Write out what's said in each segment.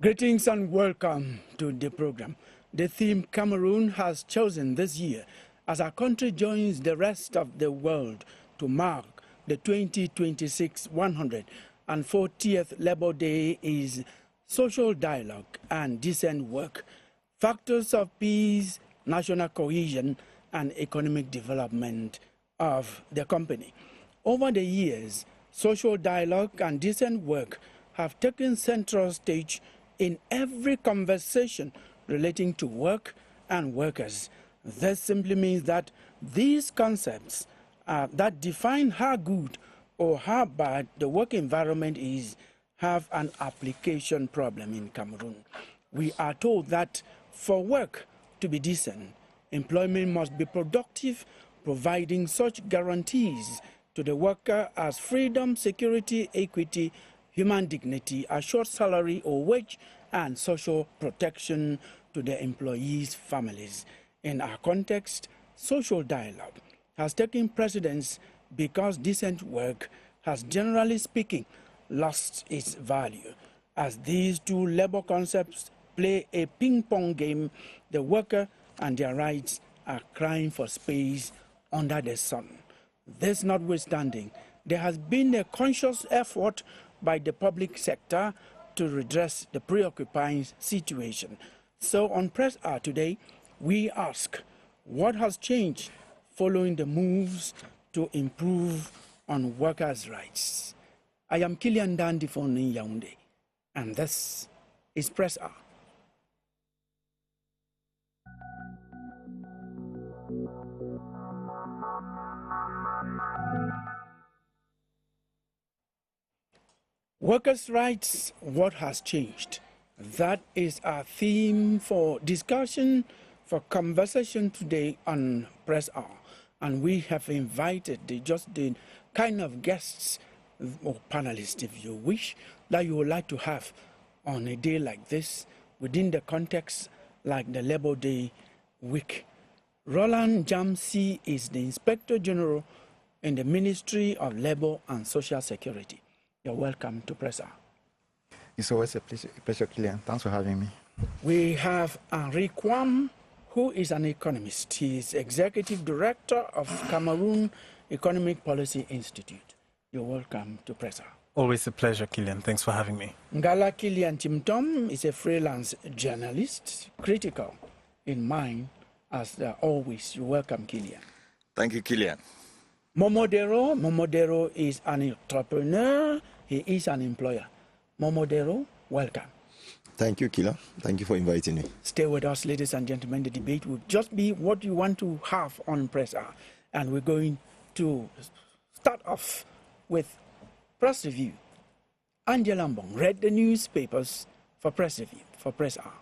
Greetings and welcome to the program. The theme Cameroon has chosen this year as our country joins the rest of the world to mark the 2026 140th Labor Day is social dialogue and decent work, factors of peace, national cohesion, and economic development of the company. Over the years, social dialogue and decent work have taken central stage in every conversation relating to work and workers. This simply means that these concepts that define how good or how bad the work environment is have an application problem in Cameroon. We are told that for work to be decent, employment must be productive, providing such guarantees to the worker as freedom, security, equity, human dignity, assured salary or wage, and social protection to the employees' families. In our context, social dialogue has taken precedence because decent work has, generally speaking, lost its value. As these two labor concepts play a ping-pong game, the worker and their rights are crying for space under the sun. This notwithstanding, there has been a conscious effort by the public sector to redress the preoccupying situation. So on Press Hour today, we ask what has changed following the moves to improve on workers' rights. I am Kilian Dandifon in Yaoundé, and this is Press Hour. Workers' rights, what has changed? That is our theme for discussion, for conversation today on Press Hour. And we have invited the kind of guests or panelists, if you wish, that you would like to have on a day like this, within the context like the Labor Day week. Roland Jamsi is the Inspector General in the Ministry of Labor and Social Security. You're welcome to Press Hour. It's always a pleasure, Kilian. Thanks for having me. We have Henri Kwam, who is an economist. He is Executive Director of Cameroon Economic Policy Institute. You're welcome to Press Hour. Always a pleasure, Kilian. Thanks for having me. Ngala Kilian Timtom is a freelance journalist, critical in mind, as always. You're welcome, Kilian. Thank you, Kilian. Momodero is an entrepreneur. He is an employer. Momodero, welcome. Thank you, Kila. Thank you for inviting me. Stay with us, ladies and gentlemen. The debate will just be what you want to have on Press Hour. And we're going to start off with Press Review. Angela Mbong read the newspapers for Press Review, for Press Hour.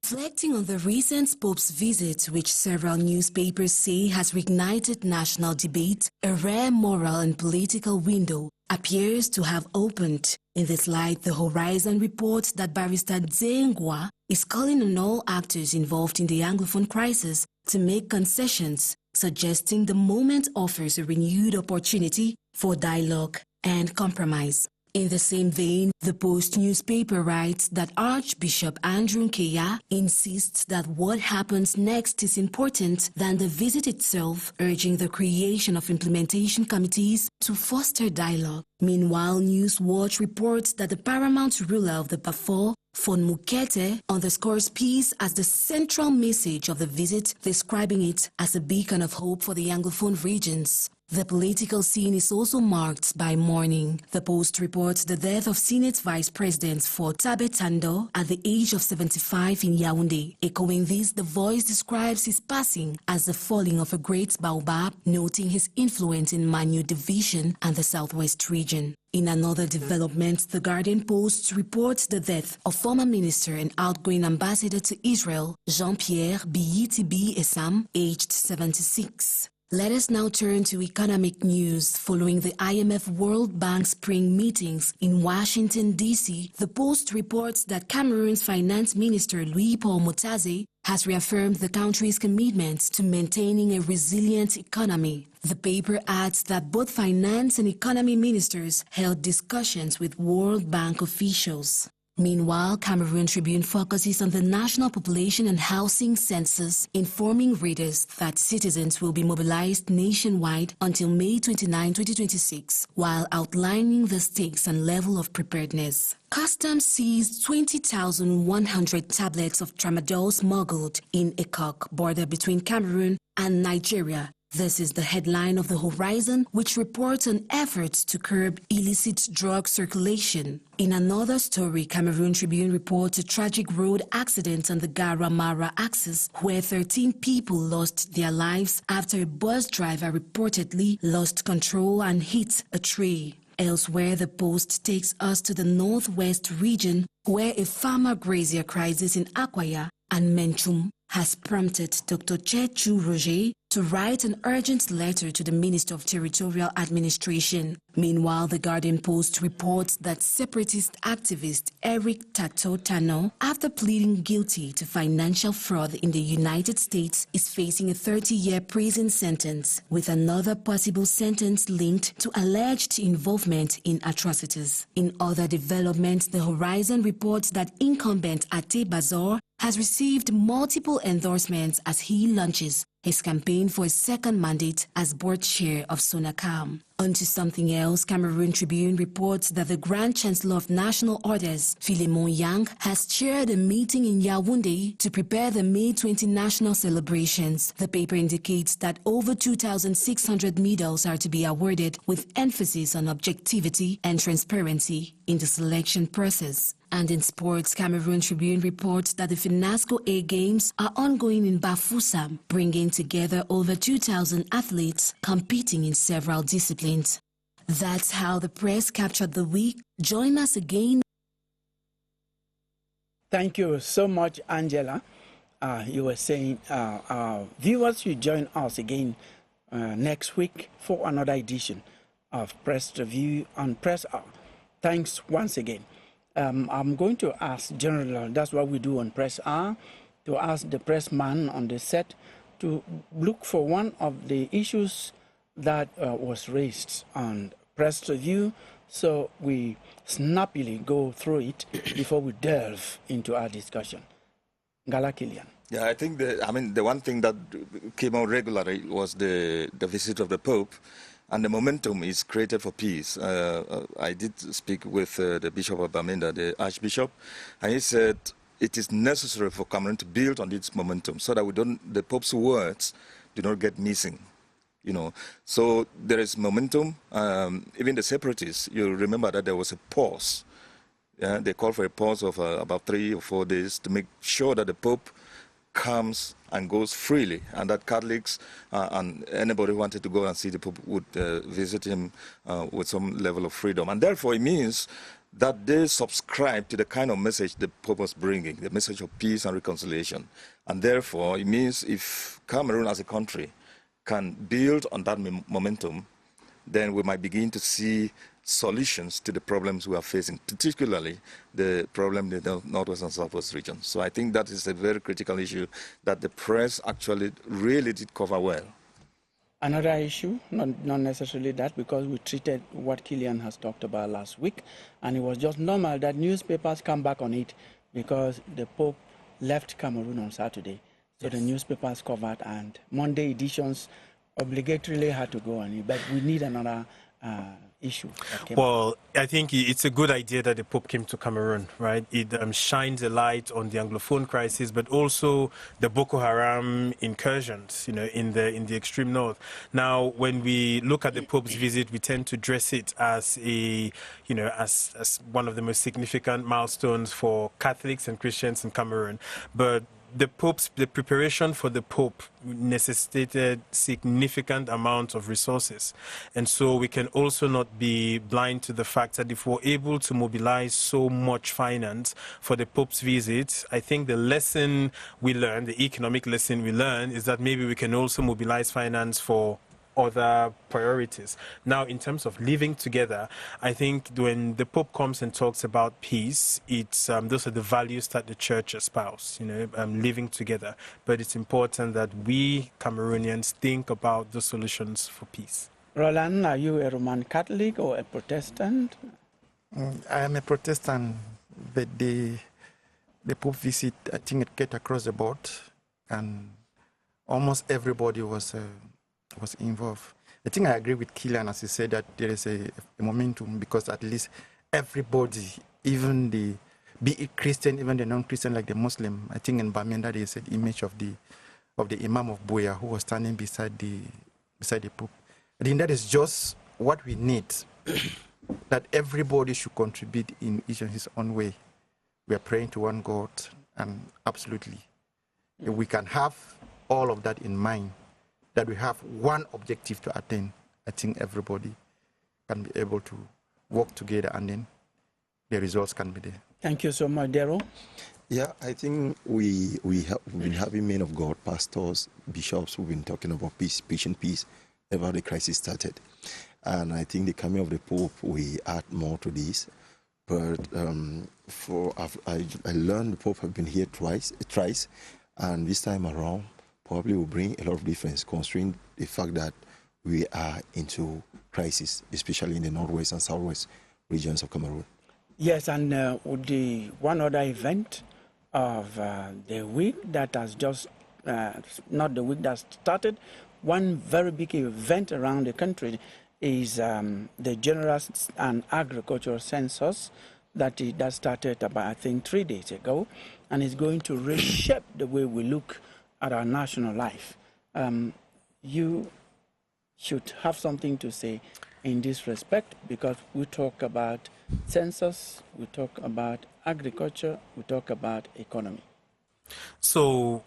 Reflecting on the recent Pope's visit, which several newspapers say has reignited national debate, a rare moral and political window appears to have opened. In this light, the Horizon reports that Barrister Zengwa is calling on all actors involved in the Anglophone crisis to make concessions, suggesting the moment offers a renewed opportunity for dialogue and compromise. In the same vein, the Post newspaper writes that Archbishop Andrew Nkeya insists that what happens next is important than the visit itself, urging the creation of implementation committees to foster dialogue. Meanwhile, Newswatch reports that the paramount ruler of the Bafo, Fon Mukete, underscores peace as the central message of the visit, describing it as a beacon of hope for the Anglophone regions. The political scene is also marked by mourning. The Post reports the death of Senate Vice President for Tabe Tando at the age of 75 in Yaoundé. Echoing this, The Voice describes his passing as the falling of a great baobab, noting his influence in Manu Division and the Southwest region. In another development, the Guardian Post reports the death of former minister and outgoing ambassador to Israel, Jean-Pierre Biyitibi Essam, aged 76. Let us now turn to economic news. Following the IMF World Bank spring meetings in Washington, D.C., the Post reports that Cameroon's Finance Minister Louis Paul Motaze has reaffirmed the country's commitment to maintaining a resilient economy. The paper adds that both finance and economy ministers held discussions with World Bank officials. Meanwhile, Cameroon Tribune focuses on the National Population and Housing Census, informing readers that citizens will be mobilized nationwide until May 29, 2026, while outlining the stakes and level of preparedness. Customs seized 20,100 tablets of tramadol smuggled in Ekok, border between Cameroon and Nigeria. This is the headline of The Horizon, which reports on efforts to curb illicit drug circulation. In another story, Cameroon Tribune reports a tragic road accident on the Gara-Mara axis, where 13 people lost their lives after a bus driver reportedly lost control and hit a tree. Elsewhere, the Post takes us to the northwest region, where a farmer grazier crisis in Akwaya and Menchum has prompted Dr. Chechu Roger to write an urgent letter to the Minister of Territorial Administration. Meanwhile, the Guardian Post reports that separatist activist Eric Tato Tano, after pleading guilty to financial fraud in the United States, is facing a 30-year prison sentence, with another possible sentence linked to alleged involvement in atrocities. In other developments, The Horizon reports that incumbent Ate Bazor has received multiple endorsements as he launches his campaign for a second mandate as board chair of SONACAM. Onto something else, Cameroon Tribune reports that the Grand Chancellor of National Orders, Philemon Yang, has chaired a meeting in Yaoundé to prepare the May 20 national celebrations. The paper indicates that over 2,600 medals are to be awarded, with emphasis on objectivity and transparency in the selection process. And in sports, Cameroon Tribune reports that the FINASCO A Games are ongoing in Bafoussam, bringing together over 2,000 athletes competing in several disciplines. That's how the press captured the week. Join us again. Thank you so much, Angela. You were saying viewers should join us again next week for another edition of Press Review on Press Hour. Thanks once again. I'm going to ask General, that's what we do on Press Hour, to ask the pressman on the set to look for one of the issues that was raised on Press Review, so we snappily go through it before we delve into our discussion. Gala Kilian. Yeah, I think the one thing that came out regularly was the visit of the Pope, and the momentum is created for peace. I did speak with the Bishop of Bamenda, the Archbishop, and he said it is necessary for Cameroon to build on this momentum so that the Pope's words do not get missing. You know, so there is momentum. Even the separatists, you remember that there was a pause. Yeah, they called for a pause of about 3 or 4 days to make sure that the Pope comes and goes freely, and that Catholics and anybody who wanted to go and see the Pope would visit him with some level of freedom. And therefore, it means that they subscribe to the kind of message the Pope was bringing, the message of peace and reconciliation. And therefore, it means if Cameroon as a country can build on that momentum, then we might begin to see solutions to the problems we are facing, particularly the problem in the Northwest and Southwest region. So I think that is a very critical issue that the press actually really did cover well. Another issue, not necessarily that, because we treated what Kilian has talked about last week, and it was just normal that newspapers come back on it because the Pope left Cameroon on Saturday. So yes, the newspapers covered, and Monday editions obligatorily had to go on it, but we need another issue. Well, I think it's a good idea that the Pope came to Cameroon, right? It shines a light on the Anglophone crisis, but also the Boko Haram incursions, you know, in the extreme north. Now, when we look at the Pope's visit, we tend to dress it as a, you know, as one of the most significant milestones for Catholics and Christians in Cameroon. But the preparation for the Pope necessitated significant amounts of resources. And so we can also not be blind to the fact that if we're able to mobilize so much finance for the Pope's visit, I think the lesson we learned, the economic lesson we learned, is that maybe we can also mobilize finance for other priorities. Now, in terms of living together, I think when the Pope comes and talks about peace, it's those are the values that the Church espouses, living together. But it's important that we Cameroonians think about the solutions for peace. Roland, are you a Roman Catholic or a Protestant? I am a Protestant, but the Pope visit, I think it cut across the board, and almost everybody was involved. I think I agree with Killian as he said that there is a momentum, because at least everybody, even be it Christian, even the non-Christian, like the Muslim, I think in Bamenda there is an image of the Imam of Buea who was standing beside the Pope. I think that is just what we need, that everybody should contribute in each and his own way. We are praying to one God, and absolutely, if we can have all of that in mind, that we have one objective to attain, I think everybody can be able to work together, and then the results can be there. Thank you so much, Daryl. Yeah, I think we've been having men of God, pastors, bishops who've been talking about peace, preaching peace, ever the crisis started. And I think the coming of the Pope will add more to this. But I learned the Pope have been here twice, and this time around probably will bring a lot of difference, considering the fact that we are into crisis, especially in the northwest and southwest regions of Cameroon. Yes, and the one other event of the week that has just, not the week that started, one very big event around the country is the General and Agricultural Census that started about, I think, 3 days ago, and is going to reshape the way we look at our national life. You should have something to say in this respect, because we talk about census, we talk about agriculture, we talk about economy. So,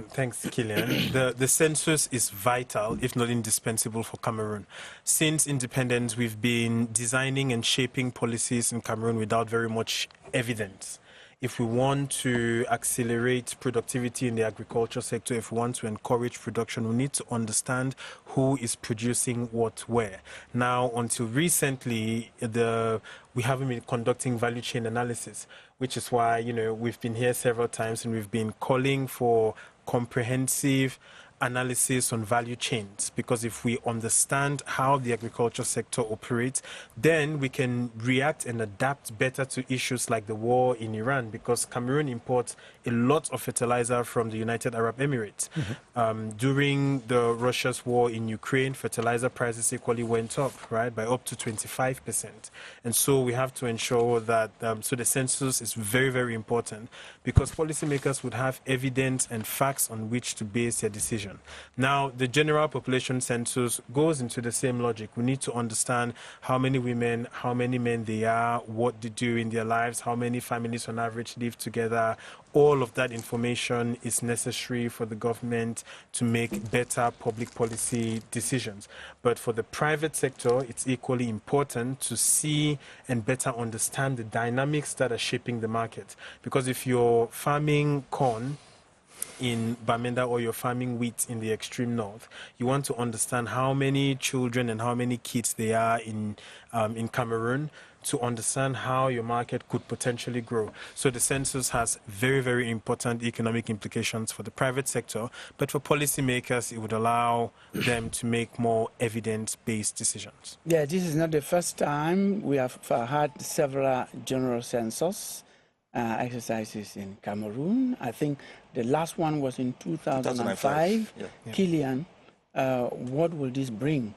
thanks, Killian. The census is vital, if not indispensable, for Cameroon. Since independence, we've been designing and shaping policies in Cameroon without very much evidence. If we want to accelerate productivity in the agriculture sector, if we want to encourage production, we need to understand who is producing what where. Now, until recently, we haven't been conducting value chain analysis, which is why, we've been here several times and we've been calling for comprehensive analysis on value chains, because if we understand how the agriculture sector operates, then we can react and adapt better to issues like the war in Iran, because Cameroon imports a lot of fertilizer from the United Arab Emirates. During the Russia's war in Ukraine, fertilizer prices equally went up, right, by up to 25%. And so we have to ensure that, so the census is very, very important, because policymakers would have evidence and facts on which to base their decision. Now, the general population census goes into the same logic. We need to understand how many women, how many men they are, what they do in their lives, how many families on average live together. All of that information is necessary for the government to make better public policy decisions. But for the private sector, it's equally important to see and better understand the dynamics that are shaping the market. Because if you're farming corn in Bamenda or you're farming wheat in the extreme north, you want to understand how many children and how many kids there are in Cameroon, to understand how your market could potentially grow. So the census has very, very important economic implications for the private sector, but for policymakers, it would allow them to make more evidence-based decisions. Yeah, this is not the first time. We have had several general census exercises in Cameroon. I think the last one was in 2005. Yeah. Killian, what will this bring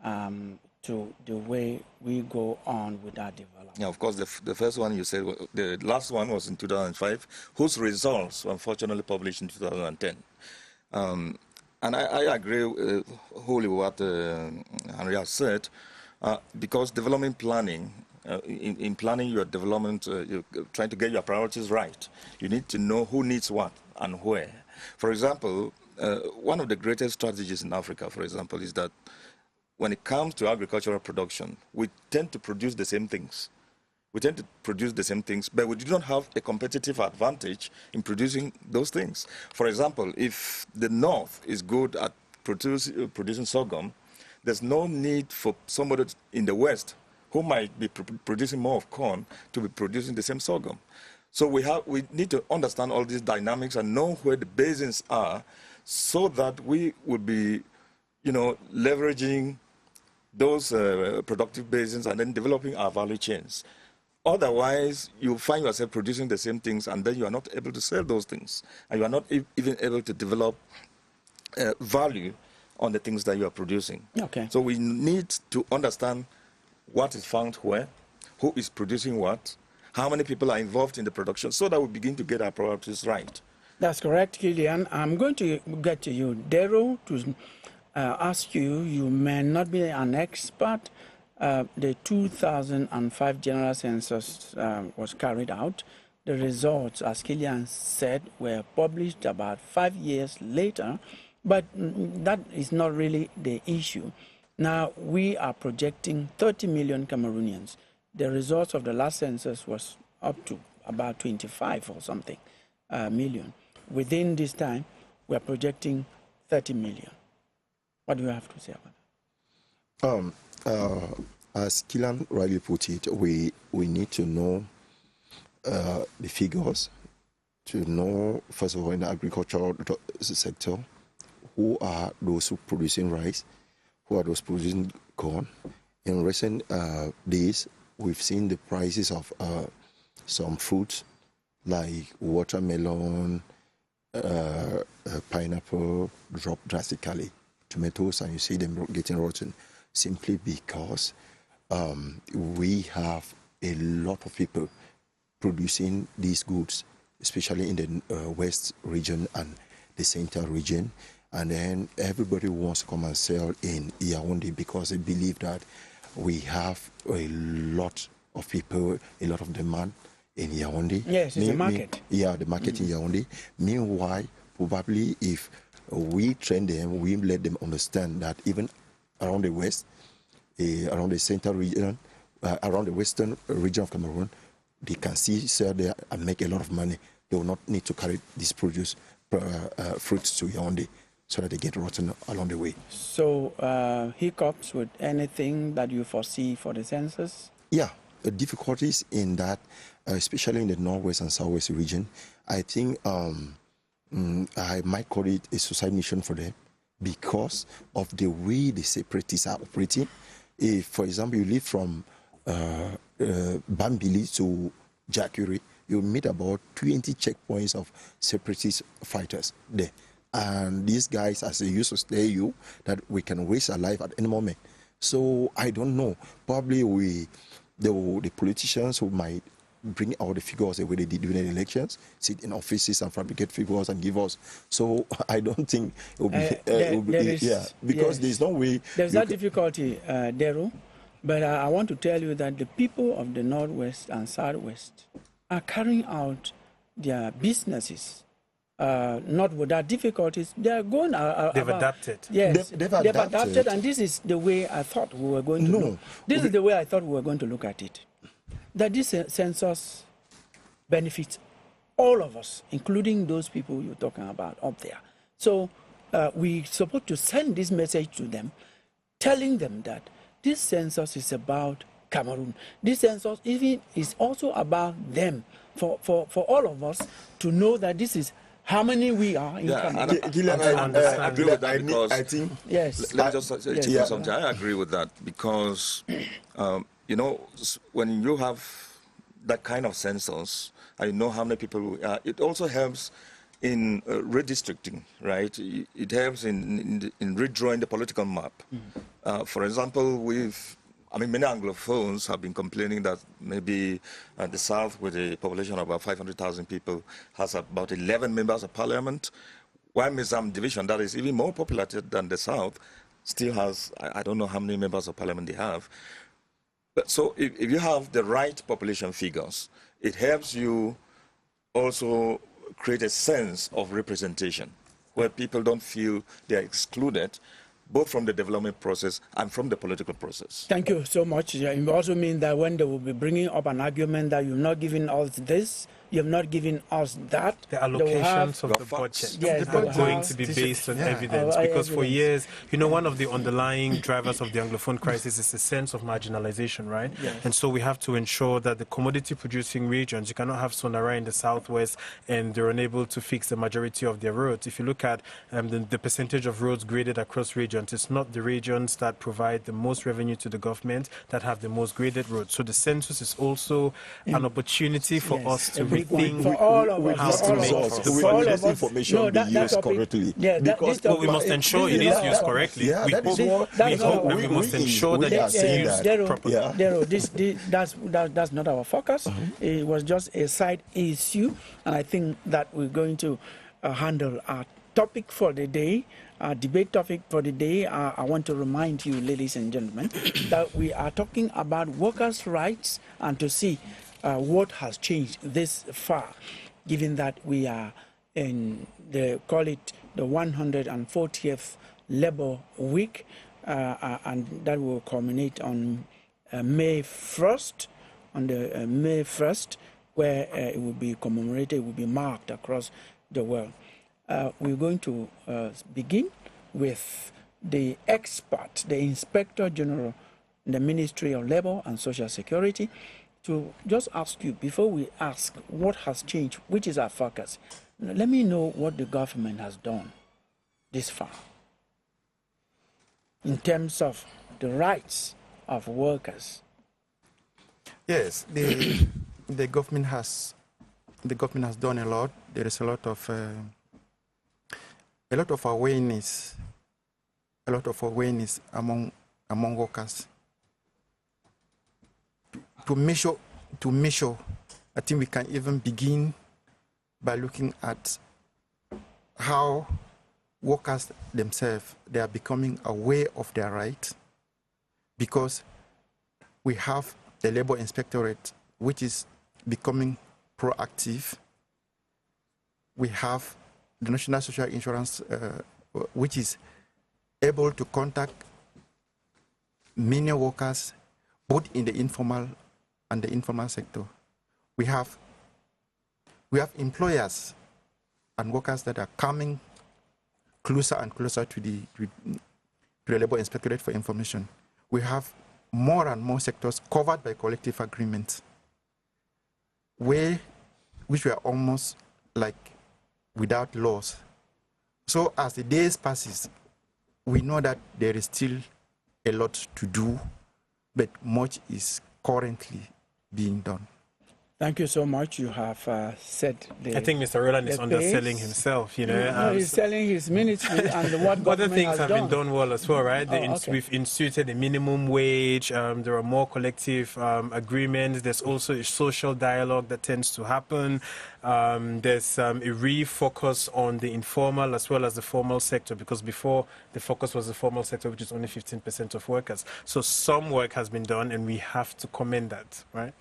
to the way we go on with our development? Yeah, of course, the first one you said, the last one was in 2005, whose results were unfortunately published in 2010. And I agree wholly with what Henry has said, because development planning, in planning your development, you're trying to get your priorities right. You need to know who needs what and where. For example, one of the greatest strategies in Africa, for example, is that when it comes to agricultural production, we tend to produce the same things. We tend to produce the same things, but we do not have a competitive advantage in producing those things. For example, if the North is good at producing sorghum, there's no need for somebody in the West who might be producing more of corn to be producing the same sorghum. So we need to understand all these dynamics and know where the basins are, so that we would be, leveraging those productive basins and then developing our value chains. Otherwise, you find yourself producing the same things, and then you are not able to sell those things, and you are not even able to develop value on the things that you are producing. Okay. So we need to understand what is found where, who is producing what, how many people are involved in the production, so that we begin to get our priorities right. That's correct, Kilian. I'm going to get to you, Daryl, to ask you. You may not be an expert. The 2005 General Census was carried out. The results, as Kilian said, were published about 5 years later, but that is not really the issue. Now, we are projecting 30 million Cameroonians. The results of the last census was up to about 25 or something million. Within this time, we are projecting 30 million. What do you have to say about that? As Kilian rightly put it, we need to know the figures, to know, first of all, in the agricultural sector, who are those who producing rice, who are those producing corn. In recent days, we've seen the prices of some fruits like watermelon, pineapple drop drastically. Tomatoes, and you see them getting rotten, simply because we have a lot of people producing these goods, especially in the west region and the central region. And then everybody wants to come and sell in Yaoundé because they believe that we have a lot of people, a lot of demand in Yaoundé. Yes, it's a market. The market in Yaoundé. Meanwhile, probably if we train them, we let them understand that even around the west, around the central region, around the western region of Cameroon, they can sell there and make a lot of money. They will not need to carry this produce, fruits to Yaoundé, so that they get rotten along the way. So hiccups with anything that you foresee for the census? Yeah, difficulties in that, especially in the northwest and southwest region. I think I might call it a suicide mission for them because of the way the separatists are operating. If, for example, you live from Bambili to Jacuri, you'll meet about 20 checkpoints of separatist fighters there. And these guys, as they used to tell you, that we can waste our life at any moment. So I don't know. Probably the politicians who might bring out the figures the way they did during the elections, sit in offices and fabricate figures and give us. So I don't think it will be, because there's no way. There's that difficulty, Daryl, but I want to tell you that the people of the northwest and southwest are carrying out their businesses not without difficulties. They are going They've adapted. Yes, they've adapted, and this is the way I thought we were going to look. This is the way I thought we were going to look at it. That this census benefits all of us, including those people you're talking about up there. So we're supposed to send this message to them, telling them that this census is about Cameroon. This census even is also about them, for all of us to know that this is how many we are in Cameroon. I agree with that because I think yes. Let me just say something. I agree with that because when you have that kind of census, I know how many people. It also helps in redistricting, right? It helps in redrawing the political map. For example, many Anglophones have been complaining that maybe the South, with a population of about 500,000 people, has about 11 members of parliament, while Mizam division, that is even more populated than the South, still has, I don't know how many members of parliament they have. But so if you have the right population figures, it helps you also create a sense of representation where people don't feel they're excluded, both from the development process and from the political process. Thank you so much. It also means that when they will be bringing up an argument that you're not giving us this, You have not given us that. The They will have- allocations of the budget Yes, are they will going have- to be This- based on yeah. evidence, Oh, because for evidence. years, you know, one of the underlying drivers of the Anglophone crisis is the sense of marginalization, right? Yes. And so we have to ensure that the commodity-producing regions, you cannot have Sonara in the southwest and they're unable to fix the majority of their roads. If you look at the percentage of roads graded across regions, it's not the regions that provide the most revenue to the government that have the most graded roads. So the census is also an opportunity for Yes, us to a big one. rethink For all of us, how for to all make of the us, budget. for all of This us. information No, be that used topic- correctly. Yeah, Because Well, we must ensure it is used correctly. Yeah, We that is hope, what- that's we not hope, our- and we must we- ensure we that are it's saying used that. properly. Yeah. That's not our focus. It was just a side issue, and I think that we're going to handle our topic for the day, our debate topic for the day. I want to remind you, ladies and gentlemen, that we are talking about workers' rights and to see what has changed this far, given that we are in the, call it the 140th Labor Week, and that will culminate on May 1st, on the May 1st, where it will be commemorated, it will be marked across the world. We're going to begin with the expert, the Inspector General in the Ministry of Labor and Social Security, to just ask you, before we ask what has changed, which is our focus, let me know what the government has done this far in terms of the rights of workers. Yes, the government has done a lot. There is a lot of awareness, among workers. To measure, I think we can even begin by looking at how workers themselves, they are becoming aware of their rights, because we have the Labor Inspectorate, which is becoming proactive. We have the National Social Insurance, which is able to contact many workers, both in the informal and the informal sector. We have employers and workers that are coming closer and closer to the Labor Inspectorate for information. We have more and more sectors covered by collective agreements, which were almost like without laws. So as the days passes, we know that there is still a lot to do, but much is currently being done. Thank you so much. You have said the. I think Mr. Roland is the underselling pace. himself, you know. No, he's selling his ministry and what Other government things has have done. been done well as well, right? Okay. We've instituted a minimum wage. There are more collective agreements. There's also a social dialogue that tends to happen. There's a refocus on the informal as well as the formal sector, because before the focus was the formal sector, which is only 15% of workers. So some work has been done, and we have to commend that, right?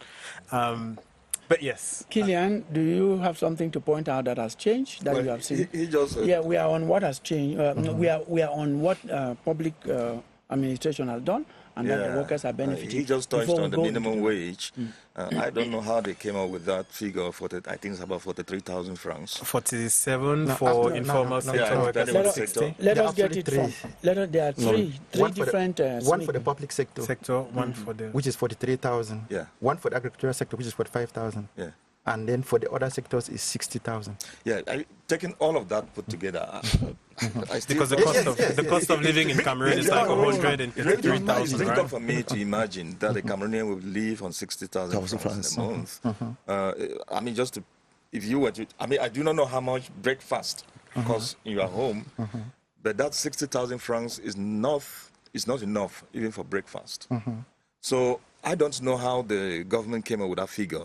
But yes. Killian, do you have something to point out that has changed that you have seen? He just Yeah, we are on what has changed. We are on what public administration has done, and that the workers are benefiting. He just touched Before we on the go minimum into- wage. I don't know how they came up with that figure. I think it's about 43,000 francs. 47 No, for no, informal no, sector yeah, workers. depending on the and sector. 60. Let There us are get actually it from. three. There are three One for the- different. one for the public sector, One for the. which is 43,000. Yeah. One for the agricultural sector, which is 45,000. Yeah. And then for the other sectors is 60,000. Yeah, taking all of that put together, I still Because the cost of living in Cameroon is like 133,000, It's difficult right? for me to imagine that a Cameroonian will live on 60,000 francs a month. I mean, if you were to, I do not know how much breakfast costs in your home, but that 60,000 francs is not enough even for breakfast. So I don't know how the government came up with that figure.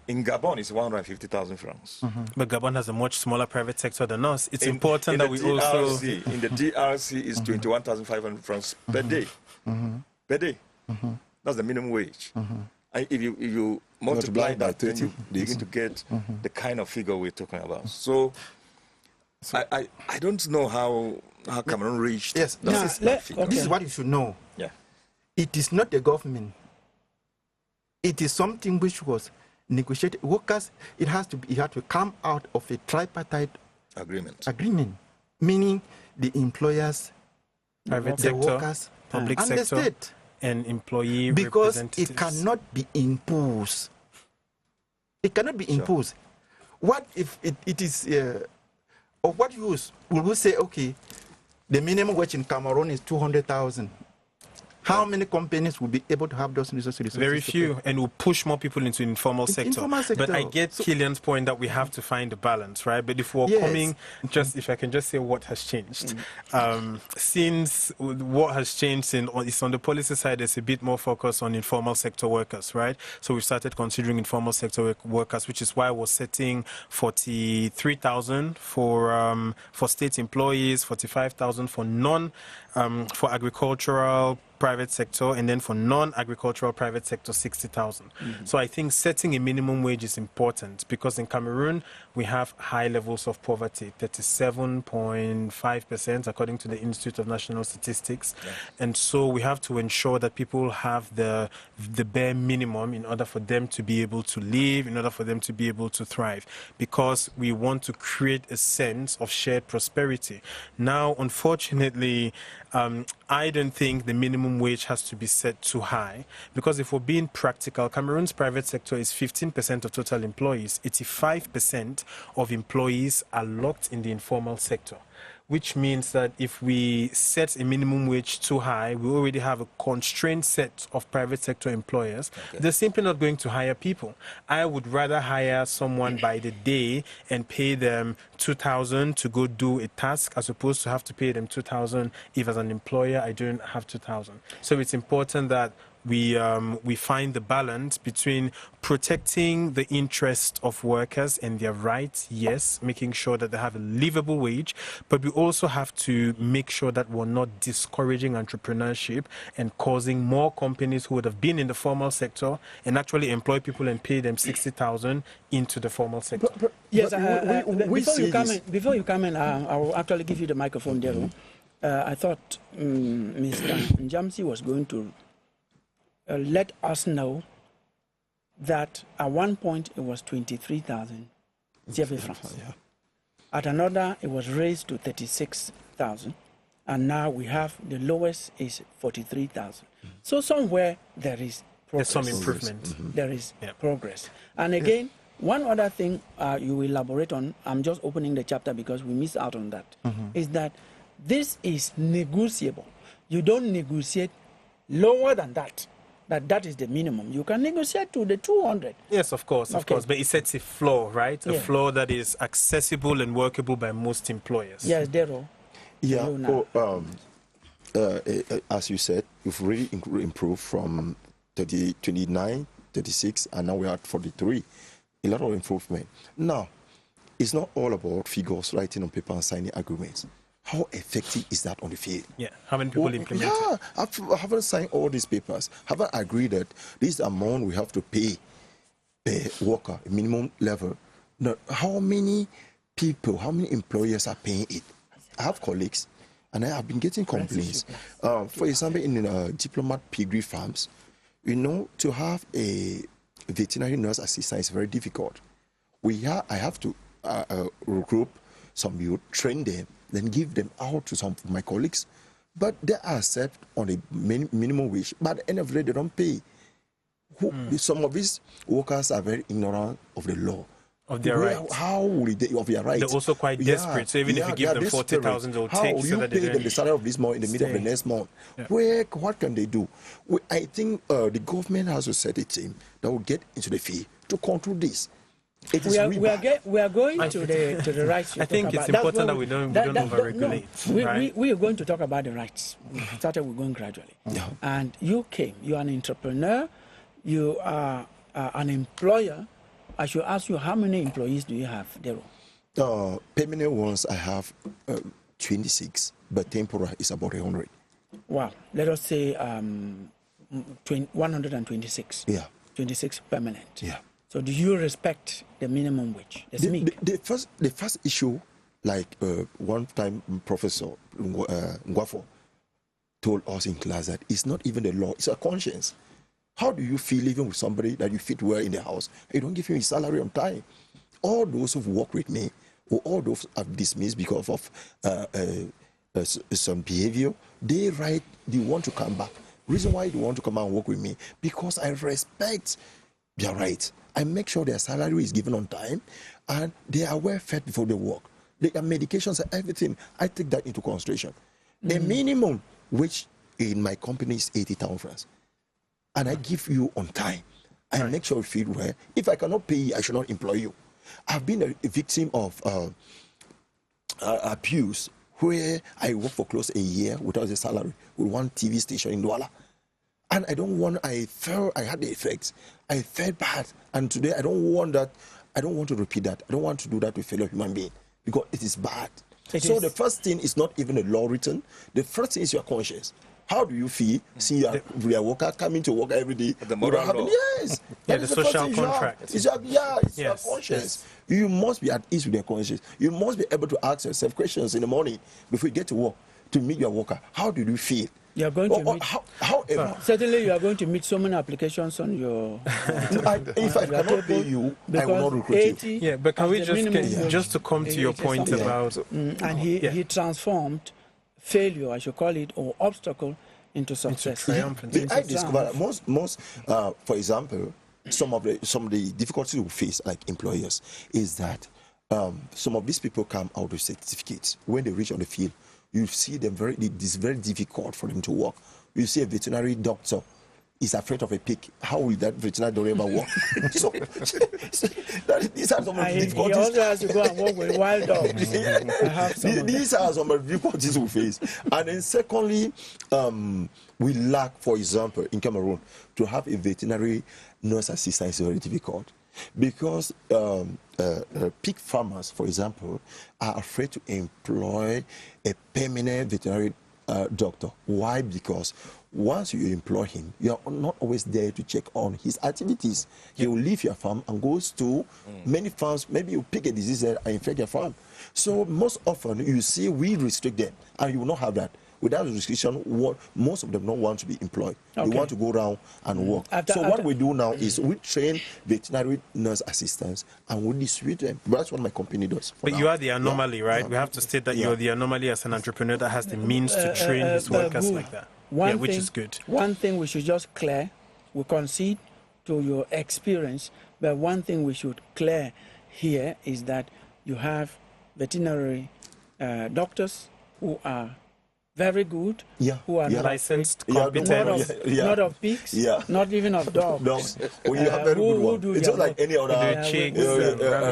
In Gabon, it's 150,000 francs. But Gabon has a much smaller private sector than us. It's important that we also. In the DRC, is 21,500 francs per day. Per day. That's the minimum wage. And if you multiply that, then you begin to get the kind of figure we're talking about. So I don't know how Cameroon reached Yes, that figure. this is what you should know. Yeah. It is not the government. It is something which was negotiate workers. It has to come out of a tripartite agreement, meaning the employers, private the sector, workers, public and sector, the state, and employee because representatives. it cannot be imposed. It cannot be imposed. What if it is? Of what use will we say? Okay, the minimum wage in Cameroon is 200,000. How many companies will be able to have those resources? Very few, and will push more people into informal sector. But I get Killian's point that we have to find a balance, right? But if we're coming, if I can just say what has changed. Since what has changed is on the policy side, there's a bit more focus on informal sector workers, right? So we've started considering informal sector workers, which is why we're setting 43,000 for state employees, 45,000 for agricultural private sector, and then for non-agricultural private sector, 60,000. So I think setting a minimum wage is important, because in Cameroon we have high levels of poverty, 37.5% according to the Institute of National Statistics. And so we have to ensure that people have the bare minimum in order for them to be able to live, in order for them to be able to thrive, because we want to create a sense of shared prosperity. Now, unfortunately, I don't think the minimum wage has to be set too high, because if we're being practical, Cameroon's private sector is 15% of total employees. 85% of employees are locked in the informal sector, which means that if we set a minimum wage too high, we already have a constrained set of private sector employers. They're simply not going to hire people. I would rather hire someone by the day and pay them 2,000 to go do a task, as opposed to have to pay them 2,000 if as an employer I don't have 2,000. So it's important that we find the balance between protecting the interest of workers and their rights, yes, making sure that they have a livable wage, but we also have to make sure that we're not discouraging entrepreneurship and causing more companies who would have been in the formal sector and actually employ people and pay them 60,000 into the formal sector. Yes, before you come in, I will actually give you the microphone, Daryl. I thought Mr. Njamsi was going to let us know that at one point it was 23,000 CFA francs. At another, it was raised to 36,000. And now we have the lowest is 43,000. So somewhere there is progress. There's some improvement. There is progress. And again, one other thing you elaborate on, I'm just opening the chapter because we missed out on that, is that this is negotiable. You don't negotiate lower than that. That is the minimum. You can negotiate to the 200. Yes, of course. But it sets a floor, right? A floor that is accessible and workable by most employers. Yes, Daryl. Yeah. As you said, we've really improved from 29, 36, and now we're at 43. A lot of improvement. Now, it's not all about figures, writing on paper and signing agreements. How effective is that on the field? Yeah, how many people implement it? Yeah, I haven't signed all these papers. Haven't agreed that this amount we have to pay per worker, minimum level. Now, how many people, how many employers are paying it? I have colleagues, and I have been getting complaints. For example, in diplomat piggery farms, to have a veterinary nurse assistant is very difficult. I have to regroup some youth, train them, then give them out to some of my colleagues, but they accept on a minimum wage. But at the end of the day, they don't pay. Some of these workers are very ignorant of the law. Of their rights. How will they, of their rights? They're also quite desperate. So even if you give them 40,000, they'll take so that they don't. How you pay them the salary of this month in the middle of the next month? What can they do? I think the government has to set a team that will get into the field to control this. We are going to the rights. I think it's important that we don't over-regulate. We are going to talk about the rights. We started with going gradually. And you came. You are an entrepreneur. You are an employer. I should ask you, how many employees do you have, Daryl? Permanent ones, I have 26, but temporary is about 100. Wow. Let us say 126. Yeah. 26 permanent. Yeah. So do you respect the minimum wage? The first issue, like one time Professor Ngwafo told us in class that it's not even the law, it's a conscience. How do you feel living with somebody that you fit well in the house? You don't give him his salary on time. All those who've worked with me, or all those I've dismissed because of some behavior, they want to come back. Reason why they want to come and work with me, because I respect their rights. I make sure their salary is given on time and they are well fed before they work. Their medications and everything, I take that into consideration. The minimum wage in my company is 80,000 francs. And I give you on time. I make sure you feel well. If I cannot pay you, I should not employ you. I've been a victim of abuse where I worked for close to a year without a salary with one TV station in Douala. And I had the effects. I felt bad. And today I don't want to repeat that. I don't want to do that to a fellow human being because it is bad. The first thing is not even a law written. The first thing is your conscience. How do you feel? See your worker coming to work every day. The moral law. Yes. The social contract. It's your conscience. Yes. You must be at ease with your conscience. You must be able to ask yourself questions in the morning before you get to work to meet your worker. How do you feel? You are going to meet. However, certainly, you are going to meet so many applications on your. If I cannot pay you, I will not recruit you. Yeah, but can we just to come to your point about? And he transformed failure, I should call it, or obstacle into success. Triumphant. I discovered most, for example, some of the difficulties we face, like employers, is that some of these people come out with certificates. When they reach on the field, you see them it's very difficult for them to work. You see a veterinary doctor is afraid of a pig. How will that veterinary doctor ever work? These are some of the difficulties. He also has to go and work with wild dogs. These are some of the difficulties we face. And then secondly, we lack, for example, in Cameroon, to have a veterinary nurse assistant is very difficult. Because pig farmers, for example, are afraid to employ a permanent veterinary doctor. Why? Because once you employ him, you are not always there to check on his activities. He will leave your farm and goes to many farms. Maybe you pick a disease and infect your farm. So most often you see we restrict them, and you will not have that. Without restriction, most of them don't want to be employed. Okay. They want to go around and work. What we do now is we train veterinary nurse assistants and we distribute them. That's what my company does. But now. You are the anomaly, right? We have to state that you're the anomaly as an entrepreneur that has the means to train his workers like that. Which is good. One thing we should just clear, we concede to your experience, but one thing we should clear here is that you have veterinary doctors who are very good, who are licensed, competent, not of pigs, not even of dogs. We have very good ones. It's just like any other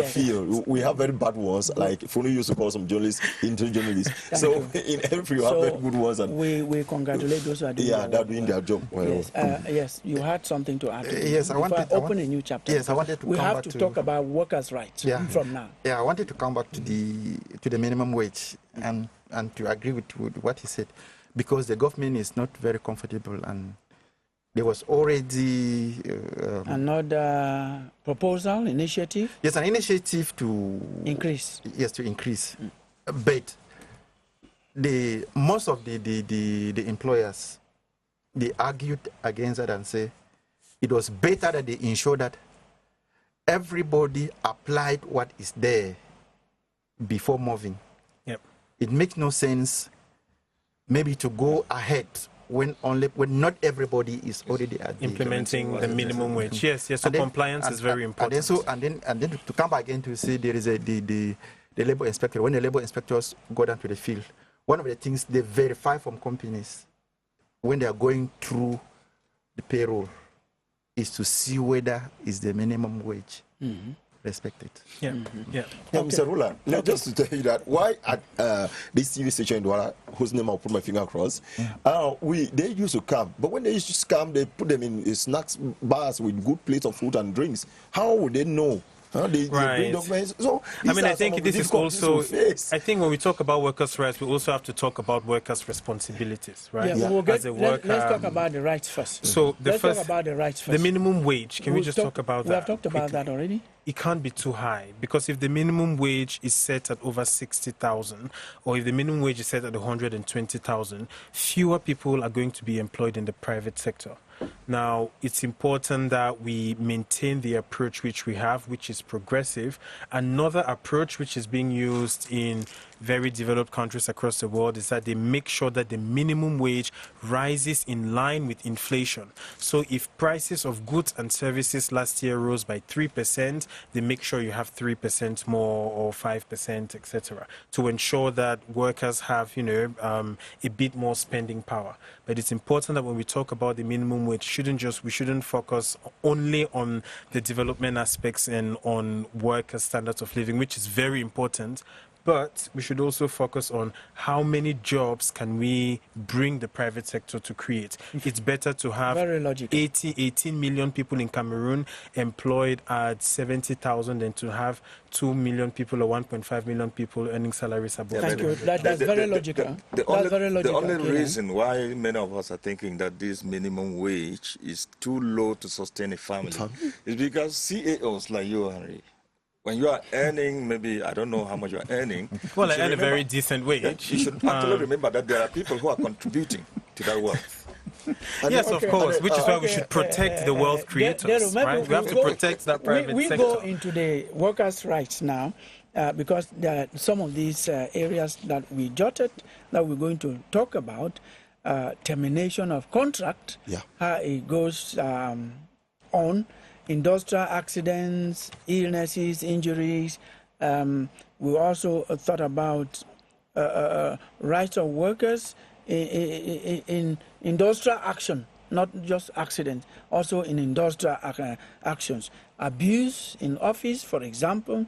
field. We have very bad ones, like Funu used to call some journalists, journalists. So in every you have very good ones. And we congratulate those who are doing they're doing their job well. Yes, you had something to add. Yes, I wanted to open a new chapter. Yes, I wanted to. We have to talk about workers' rights from now. Yeah, I wanted to come back to the minimum wage and to agree with what he said, because the government is not very comfortable, and there was already another proposal, initiative. Yes, an initiative to increase. Yes, to increase, but most of the employers, they argued against that and say it was better that they ensure that everybody applied what is there before moving. It makes no sense maybe to go ahead when not everybody is already implementing the minimum wage. Yes. So compliance is very important. And then to come back again to say there is the labor inspector. When the labor inspectors go down to the field, one of the things they verify from companies when they are going through the payroll is to see whether is the minimum wage respected. Mr. Rula, just to tell you that why at this TV station in Douala, whose name I'll put my finger across, they used to come, but when they used to come, they put them in snacks bars with good plates of food and drinks. How would they know? They bring documents. So I think this is also. I think when we talk about workers' rights, we also have to talk about workers' responsibilities, right? As a worker, let's talk about the rights first. So let's talk about the rights first. The minimum wage. Can we just talk about that? We have talked about that already. it can't be too high, because if the minimum wage is set at over 60,000, or if the minimum wage is set at 120,000, fewer people are going to be employed in the private sector. Now, it's important that we maintain the approach which we have, which is progressive. Another approach which is being used in very developed countries across the world is that they make sure that the minimum wage rises in line with inflation. So if prices of goods and services last year rose by 3%, they make sure you have 3% more or 5%, etc., to ensure that workers have, a bit more spending power. But it's important that when we talk about the minimum wage, we shouldn't focus only on the development aspects and on workers' standards of living, which is very important. But we should also focus on how many jobs can we bring the private sector to create. It's better to have 18 million people in Cameroon employed at 70,000 than to have 2 million people or 1.5 million people earning salaries above. Thank you. That's very logical. The only reason why many of us are thinking that this minimum wage is too low to sustain a family is because CAOs like you, Henry, when you are earning, maybe, I don't know how much you are earning. Well, I earn a very decent wage. You should actually remember that there are people who are contributing to that wealth. Yes, of course, which is why we should protect the wealth creators, right? We have to protect that private sector. We go into the workers' rights now, because there are some of these areas that we jotted that we're going to talk about, termination of contract, how it goes on, industrial accidents, illnesses, injuries. We also thought about rights of workers in industrial action, not just accidents, also in industrial actions. Abuse in office, for example,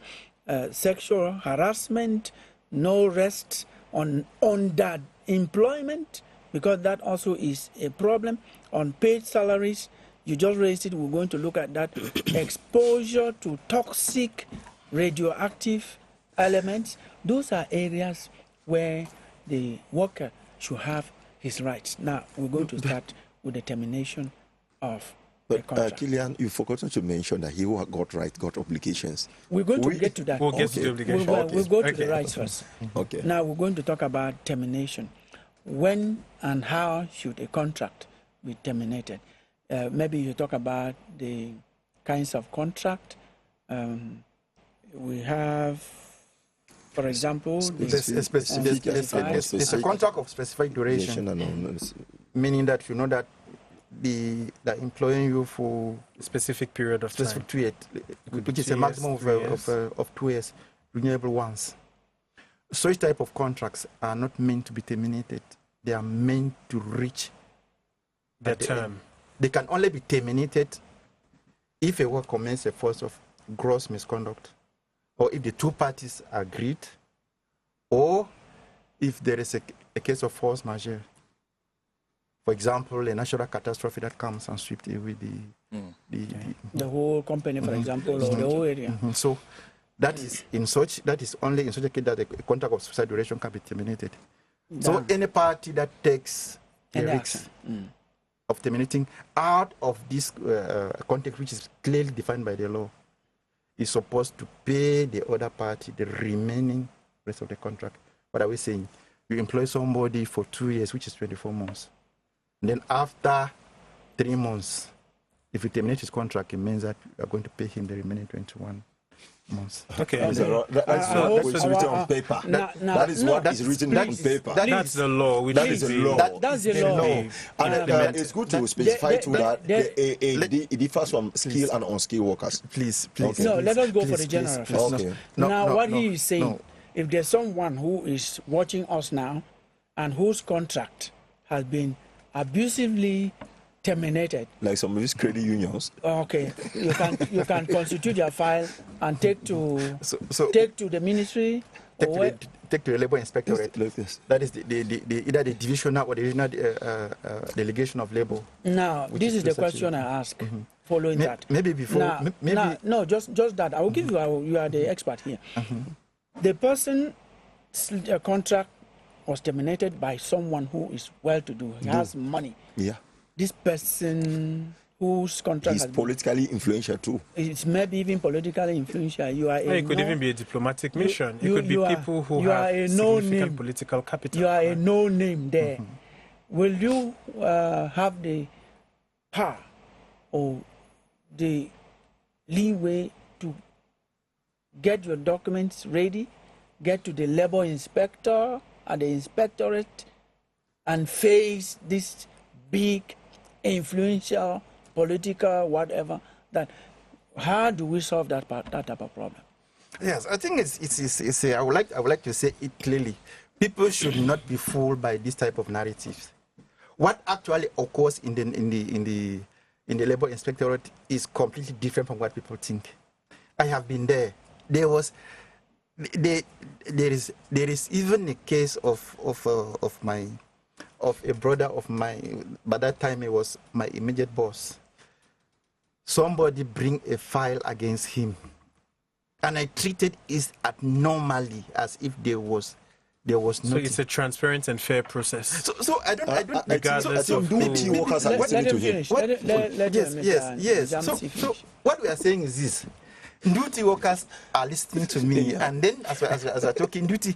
sexual harassment, no rest on that employment, because that also is a problem. Unpaid salaries, you just raised it, we're going to look at that. Exposure to toxic radioactive elements. Those are areas where the worker should have his rights. Now, we're going to start with the termination of the contract. Kilian, you've forgotten to mention that he who got rights got obligations. We're going to get to that. We'll get to the obligations. We'll go to the rights first. Okay. Now, we're going to talk about termination. When and how should a contract be terminated? Maybe you talk about the kinds of contract. We have, for example, it's a contract of specific duration, meaning that you know that that employing you for a specific period of time, period, which is a maximum of 2 years, renewable once. Such type of contracts are not meant to be terminated. They are meant to reach their term. They can only be terminated if a work commits a force of gross misconduct, or if the two parties agreed, or if there is a case of force majeure. For example, a natural catastrophe that comes and sweeps away the whole company, for example, or the whole area. So that is only in such a case that a contract of specific duration can be terminated. So any party that takes the risk of terminating out of this context, which is clearly defined by the law, is supposed to pay the other party the remaining rest of the contract. What are we saying? You employ somebody for 2 years, which is 24 months. And then after 3 months, if you terminate his contract, it means that you are going to pay him the remaining 21 months. Okay. That's what is written on paper. That is what is written on paper. That's the law. That is the law. That's the law. And it's good to specify too that it differs from skilled and unskilled workers. Please. Okay. No, let us go for the general first. Okay. What he is saying, if there's someone who is watching us now and whose contract has been abusively terminated, like some of these credit unions. Okay, you can constitute your file and take to the ministry. Take to the labor inspectorate. That is either the divisional or the regional delegation of labor. Now, this is the question I ask. Following that, maybe before. No, just that. I will give you. You are the expert here. The person's contract was terminated by someone who is well-to-do. He has money. Yeah. This person whose contract He's has been, politically influential too. it's maybe even politically influential. You are It could even be a diplomatic mission. It could be people who have significant political capital. You are a no-name there. Will you have the power or the leeway to get your documents ready, get to the labor inspector at the inspectorate, and face this big, influential, political, whatever? That how do we solve that type of problem? Yes, I think it's I would like to say it clearly. People should not be fooled by this type of narratives. What actually occurs in the labor inspectorate is completely different from what people think. I have been there. There is even a case of a brother of mine. By that time, he was my immediate boss. Somebody bring a file against him, and I treated it abnormally, as if there was nothing. So it's a transparent and fair process. So I don't. Regardless of who. duty workers are listening to him. Yes. So what we are saying is this: duty workers are listening to me, and then as we're talking, duty,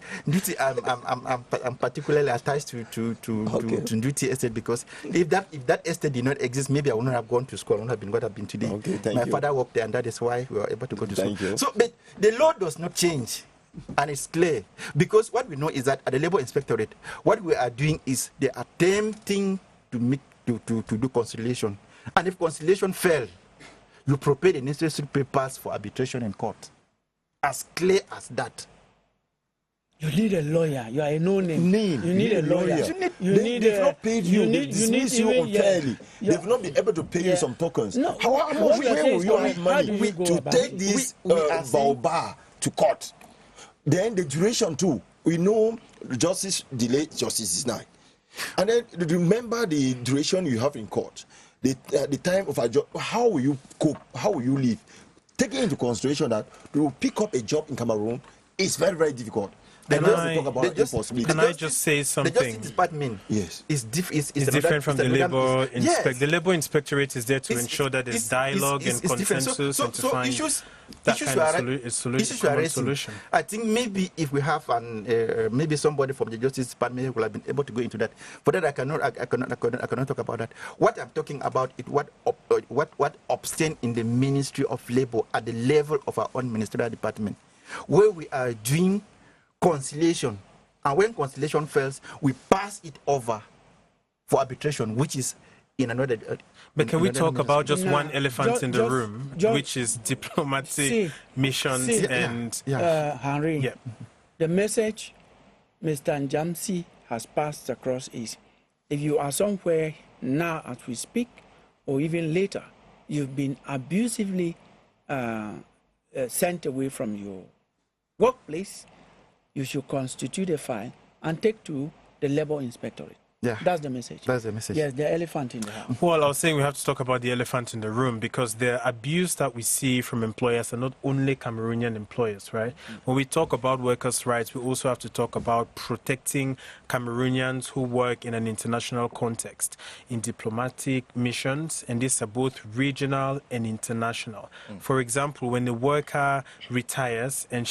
I'm particularly attached to duty estate, because if that estate did not exist, maybe I would not have gone to school. I would not have been what I've been today. Okay, My father worked there, and that is why we were able to go to school. Thank you. So, but the law does not change. And it's clear, because what we know is that at the labor inspectorate, what we are doing is they are attempting to do conciliation, and if conciliation fails, you prepare the necessary papers for arbitration in court. As clear as that. You need a lawyer. You are a no-name. You need a lawyer. They've not paid you. They dismiss you unfairly. They've not been able to pay you some tokens. No. Where will you have money to take this baobab to court? Then the duration too. We know justice delayed, justice is denied. And then remember the duration you have in court. The time of a job. How will you cope? How will you live? Taking into consideration that to pick up a job in Cameroon is very, very difficult. Can I just say something? The Justice Department is different from the Labor Inspectorate. Yes. The Labor Inspectorate is there to ensure that there's dialogue and consensus and to find that kind of solution. I think maybe if we have maybe somebody from the Justice Department will have been able to go into that. For that, I cannot talk about that. What I'm talking about is what obtained in the Ministry of Labor at the level of our own ministerial department, where we are doing conciliation, and when conciliation fails, we pass it over for arbitration, which is in another. But can we talk about just one elephant in the room, which is diplomatic missions and Henry? The message Mr. Njamsi has passed across is: if you are somewhere now as we speak, or even later, you've been abusively sent away from your workplace, you should constitute a file and take to the labor inspectorate. Yeah. That's the message. That's the message. Yes, the elephant in the house. Well, I was saying we have to talk about the elephant in the room, because the abuse that we see from employers are not only Cameroonian employers, right? When we talk about workers' rights, we also have to talk about protecting Cameroonians who work in an international context, in diplomatic missions, and these are both regional and international. For example, when the worker retires and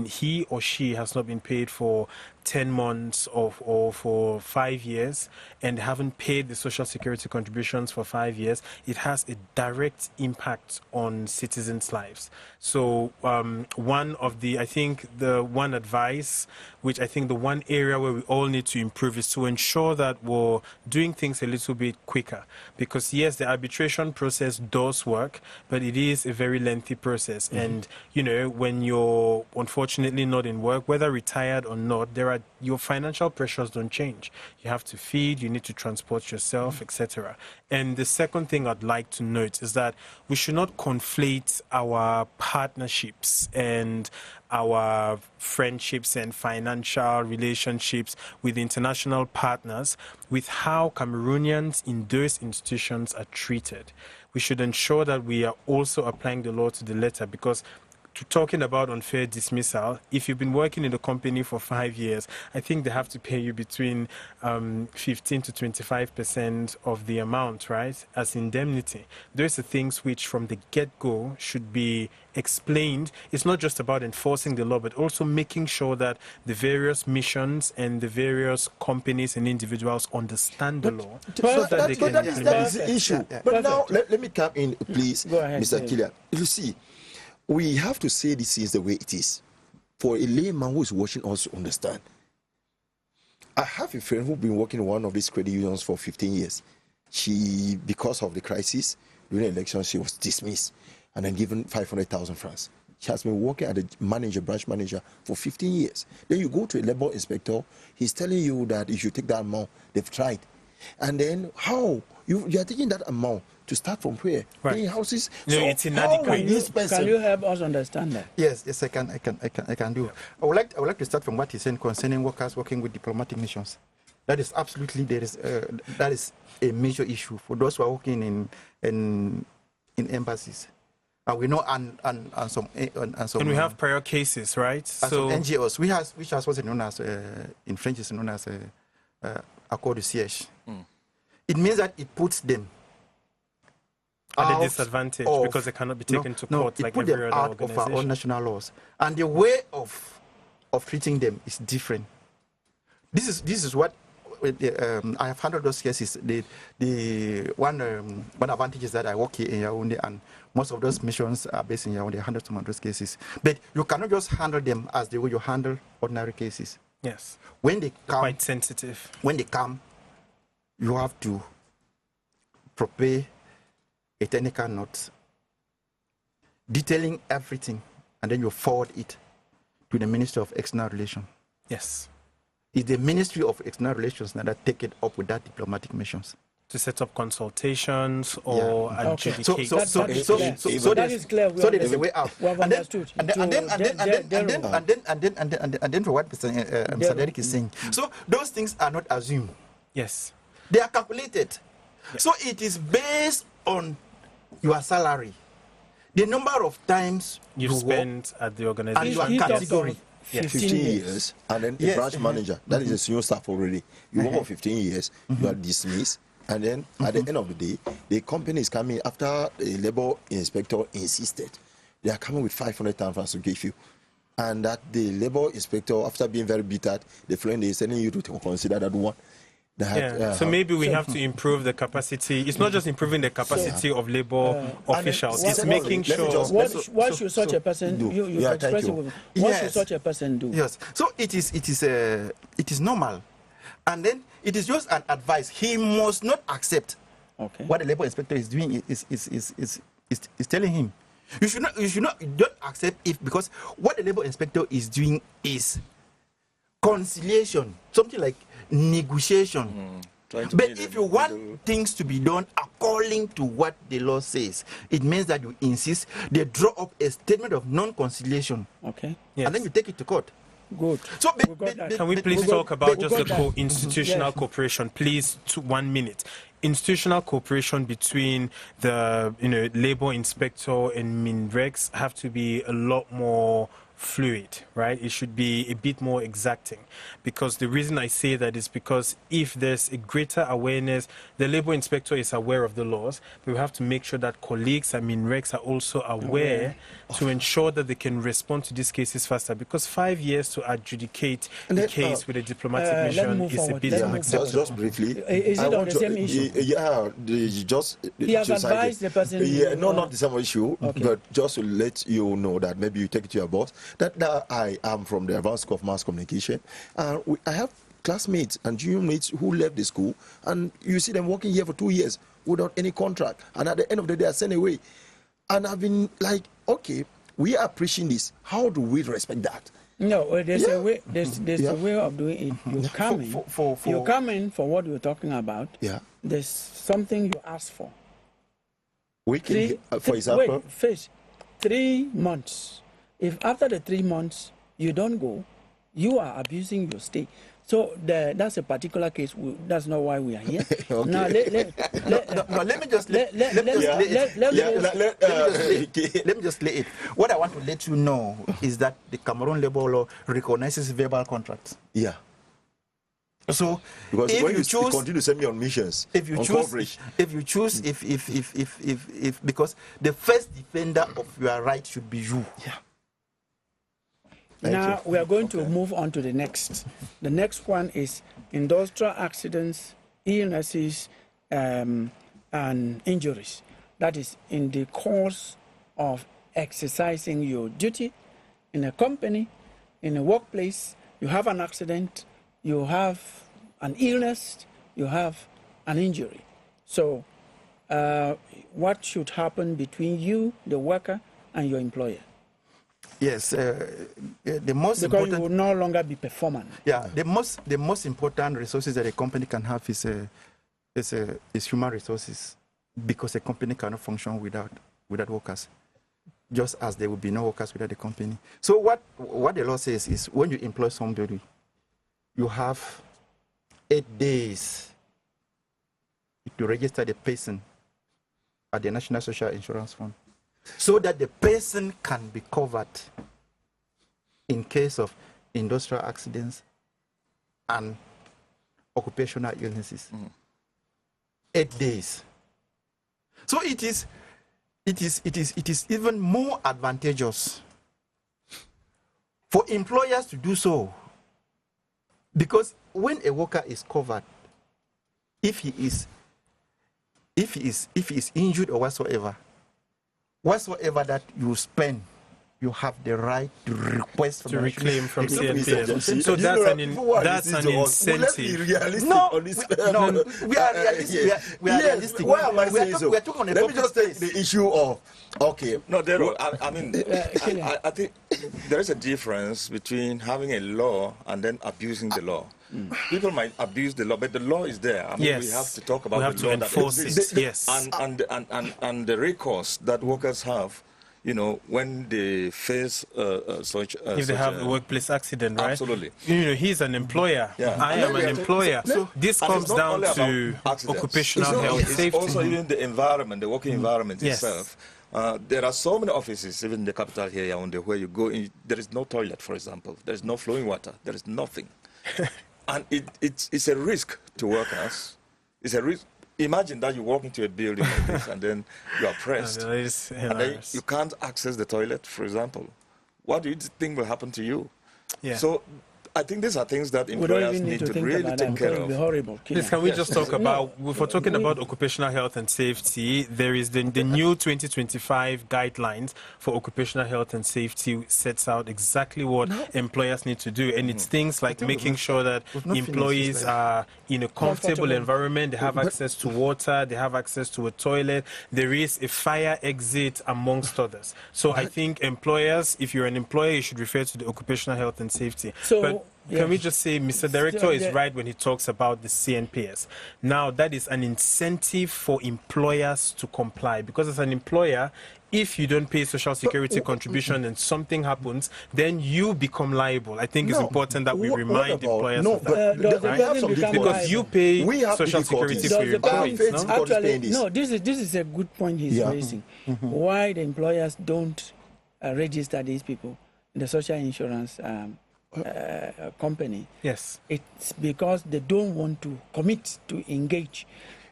he or she has not been paid for 10 months or for 5 years and haven't paid the social security contributions for 5 years, it has a direct impact on citizens' lives. So I think the one advice, which I think the one area where we all need to improve, is to ensure that we're doing things a little bit quicker. Because yes, the arbitration process does work, but it is a very lengthy process. And, when you're unfortunately not in work, whether retired or not, your financial pressures don't change. You have to feed, you need to transport yourself, etc. And the second thing I'd like to note is that we should not conflate our partnerships and our friendships and financial relationships with international partners with how Cameroonians in those institutions are treated. We should ensure that we are also applying the law to the letter, because talking about unfair dismissal, if you've been working in the company for 5 years, I think they have to pay you between 15 to 25% of the amount, right, as indemnity. Those are things which from the get-go should be explained. It's not just about enforcing the law, but also making sure that the various missions and the various companies and individuals understand the law so that they can that is the issue. But now, let me come in, please, ahead, Mr. Killian. You see, we have to say this is the way it is. For a layman who is watching us to understand. I have a friend who's been working in one of these credit unions for 15 years. She, because of the crisis, during the election, she was dismissed and then given 500,000 francs. She has been working as a branch manager for 15 years. Then you go to a labor inspector, he's telling you that you should take that amount. They've tried. And then how? You are taking that amount to start from where? Right. Paying houses? No, so it's inadequate. Can you help us understand that? Yes, I can do. I would like to start from what he said concerning workers working with diplomatic missions. That is absolutely that is a major issue for those who are working in embassies. We know and some and we have prior cases, right? So NGOs, which has what's known as in French is known as accord de siège. It means that it puts them at a disadvantage because they cannot be taken to court like every other out organization. of our own national laws, and the way of treating them is different. This is what I have handled those cases. The one advantage is that I work here in Yaoundé, and most of those missions are based in Yaoundé. I handle some of those cases, but you cannot just handle them as the way you handle ordinary cases. Yes, when they come, quite sensitive. When they come, you have to prepare a technical note detailing everything, and then you forward it to the Ministry of External Relations. Yes. It's the Ministry of External Relations now that take it up with that diplomatic missions. To set up consultations or adjudicate. So that is clear. So there is a way out. And then for what Mr. Derek is saying. So those things are not assumed. Yes. They are calculated. Yes. So it is based on your salary, the number of times you spent at the organization, and your category. 15 years, and then a branch manager, that is a senior staff already. You work for 15 years, you are dismissed, and then at the end of the day, the company is coming after a labor inspector insisted. They are coming with 500,000 to give you. And that the labor inspector, after being very bitter, the following day is telling you to consider that one. So maybe we have to improve the capacity. It's not just improving the capacity of labor officials. It's making sure. What should such a person do? You're expressing. What should such a person do? Yes. So it is normal, and then it is just an advice. He must not accept what the labor inspector is doing. Is telling him. You should not don't accept it, because what the labor inspector is doing is conciliation, something like negotiation. But if you want things to be done according to what the law says, it means that you insist they draw up a statement of non-conciliation. Okay. Yes. And then you take it to court. Good. So, can we please talk about just the institutional cooperation, please, to 1 minute? Institutional cooperation between the labor inspector and MINREX have to be a lot more fluid, right? It should be a bit more exacting, because the reason I say that is because if there's a greater awareness, the labor inspector is aware of the laws, but we have to make sure that colleagues, recs are also aware to ensure that they can respond to these cases faster, because 5 years to adjudicate a case with a diplomatic mission is a bit unacceptable. Just briefly. Is it on the same issue? Yeah, he has advised the person. Yeah, no, not the same issue, but just to let you know that maybe you take it to your boss, that I am from the Advanced School of Mass Communication. I have classmates and junior mates who left the school, and you see them working here for 2 years without any contract, and at the end of the day are sent away. And I've been like, okay, we are preaching this. How do we respect that? No, there's a way. There's a way of doing it. You come in. You come in for what we're talking about. Yeah. There's something you ask for. We can, for example. Wait, first, 3 months. If after the 3 months you don't go, you are abusing your stay. So that's a particular case. That's not why we are here. Okay. Now, let me just lay it. What I want to let you know is that the Cameroon labor law recognizes verbal contracts. Yeah. So Because if when you choose, continue to send me on missions, if you on choose, coverage, if because the first defender of your right should be you. Yeah. Thank Now you. we are going to move on to the next. The next one is industrial accidents, illnesses, and injuries. That is in the course of exercising your duty in a company, in a workplace. You have an accident, you have an illness, you have an injury. So what should happen between you, the worker, and your employer? Yes, the most Because important. you will no longer be performant. Yeah, the most important resources that a company can have is human resources, because a company cannot function without workers, just as there will be no workers without the company. So what the law says is, when you employ somebody, you have 8 days to register the person at the National Social Insurance Fund, so that the person can be covered in case of industrial accidents and occupational illnesses. 8 days. So it is even more advantageous for employers to do so, because when a worker is covered, if he is injured or whatsoever that you spend, you have the right to request To reclaim from CNPS. So that's an incentive. Let's be realistic No, on this. we are realistic. We are realistic. Why am I saying so? We are talking on a Let me just take public the issue of, okay. No, I mean, I think there is a difference between having a law and then abusing the law. People might abuse the law, but the law is there. I mean, Yes. we have to talk about We have the to law enforce that it, exists. yes. And the recourse that workers have, you know, when they face such If they have a workplace accident, right? Absolutely. You know, he's an employer. Yeah. I am an employer. So this And comes it's not down only about to accidents. occupational It's health, it's safety. also even the environment, the working environment Yes. itself. There are so many offices, even in the capital here, Yaoundé, where you go in, there is no toilet, for example. There is no flowing water. There is nothing. And it's a risk to workers. It's a risk. Imagine that you walk into a building like this and then you are pressed. That is And then hilarious. you can't access the toilet, for example. What do you think will happen to you? Yeah. So I think these are things that We don't employers even need need to to think really about that take because care it will be of. horrible. Please, can we just talk about, if we're talking we- about occupational health and safety, there is the new 2025 guidelines for occupational health and safety sets out exactly what employers need to do. And it's things like making sure that we've not finished employees this, are in a comfortable Comfortable. environment, they have access to water, they have access to a toilet, there is a fire exit, amongst others. So I think employers, if you're an employer, you should refer to the occupational health and safety. So, But yeah. can we just say, Mr. Director is right when he talks about the CNPS. Now, that is an incentive for employers to comply, because as an employer, if you don't pay social security contribution and something happens, then you become liable. I think it's No, important that we what remind about- employers no, of that. but does the we have person some become difficulties. Because you liable? pay We have social difficulties. security for your Does the employees, person, no? difficulties actually, paying this. no, this is a good point he's Yeah. raising. Why the employers don't register these people in the social insurance company? Yes. It's because they don't want to commit to engage.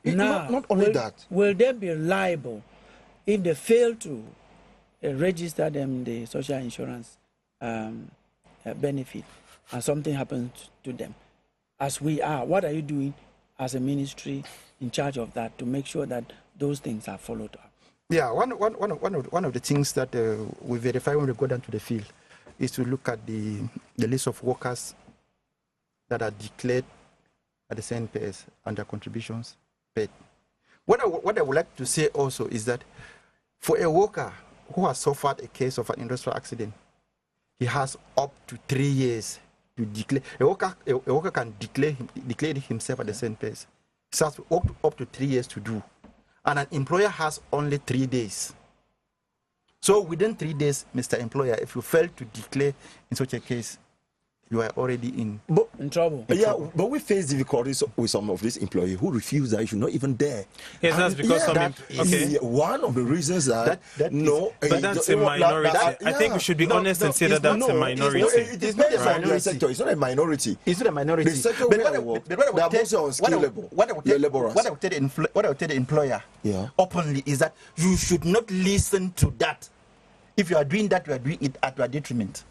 Not only that. Will they be liable if they fail to register them the social insurance benefit and something happens to them? As we are, what are you doing as a ministry in charge of that to make sure that those things are followed up? Yeah, one of the things that we verify when we go down to the field is to look at the list of workers that are declared at the CNPS and their contributions paid. What I would like to say also is that for a worker who has suffered a case of an industrial accident, he has up to 3 years to declare. A worker can declare himself at the CNPS. He has up to 3 years to do. And an employer has only 3 days. So within 3 days, Mr. Employer, if you fail to declare in such a case, you are already in. But, in trouble. but we face difficulties with some of these employees who refuse that you should not even dare. Yes, that's because some that is one of the reasons that no, but that's a minority. I think we should be honest and say that that's a minority. It is not a minority sector. It's not a minority. It's not a minority. The sector where I work, they are mostly unskilled laborers. What I would tell the employer openly is that you should not listen to that. If you are doing that, you are doing it at your detriment.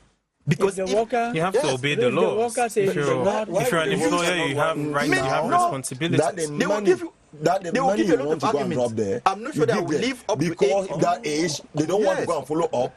Because if the worker, you have to obey the laws. If you're an employer, you have rights, you have responsibilities. They will give you the money you want to go and drop there. I'm not sure that will live up because that age they don't want to go and follow up.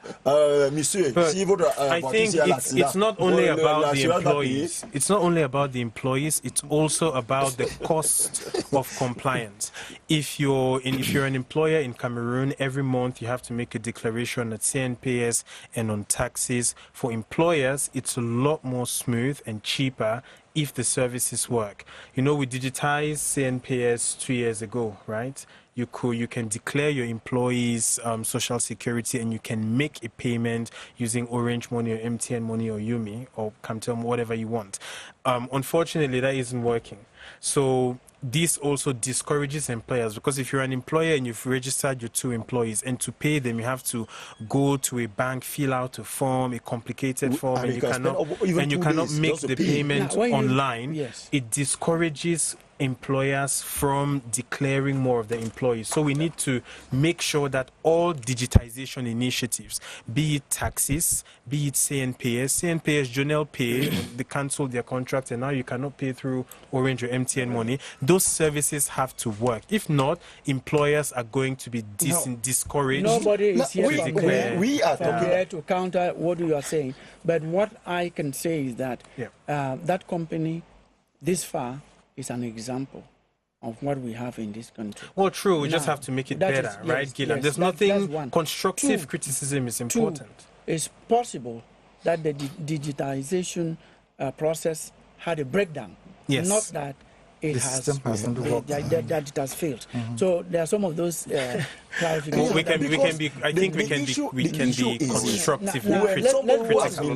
Monsieur, I think it's not only about the employees. It's not only about the employees. It's also about the cost of compliance. If you're an employer in Cameroon, every month you have to make a declaration at CNPS and on taxes. For employers, it's a lot more smooth and cheaper if the services work. You know, we digitized CNPS 2 years ago, right? You can declare your employees' social security, and you can make a payment using Orange Money or MTN Money or Yumi or Camtel, whatever you want. Unfortunately, that isn't working. So this also discourages employers, because if you're an employer and you've registered your 2 employees, and to pay them you have to go to a bank, fill out a form, a complicated form, and you cannot make the payment online. It discourages employers from declaring more of the employees. So we need to make sure that all digitization initiatives, be it taxes, be it CNPS, Jonel Pay, they cancelled their contract and now you cannot pay through Orange or MTN Money. Those services have to work. If not, employers are going to be discouraged. Nobody is here we are talking to counter what you are saying. But what I can say is that that company, this far, is an example of what we have in this country. Well, true. We just have to make it better, right, Gillian? There's nothing constructive. Criticism is important. It's possible that the digitization process had a breakdown. Yes. Not that it has that it has failed. So there are some of those clarifications. We can be constructively critical,